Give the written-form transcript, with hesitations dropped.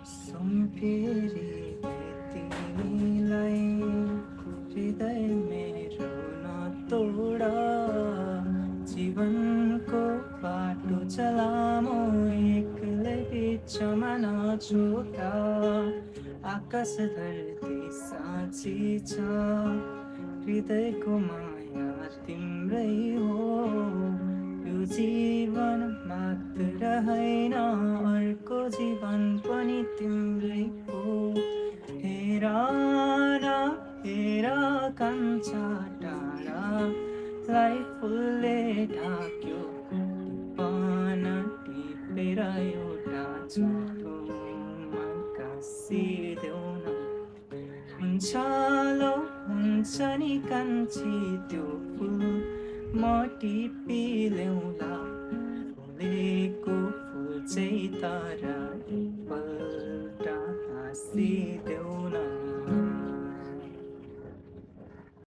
सुम्पिएरी तिमीलाई हृदय मेरो नतोड जीवनको बाटो चलामो एक्लै बिचमा नछोड आकाश धरती साँची छ हृदयको माया तिम्रै हो यो जीवन मात्र होइन अर्को जीवन पनि तिम्रै हो हेर न हेर कान्छा टाढालाई फुलले ढाक्यो टिपन टिपेर एउटा छोटोमा गाँसिदेऊ न हुन्छ लो हुन्छ नि कान्छी त्यो फुल म टिपी ल्याउँला फुलेको फुल चाहिँ तर एकपल्ट हाँसी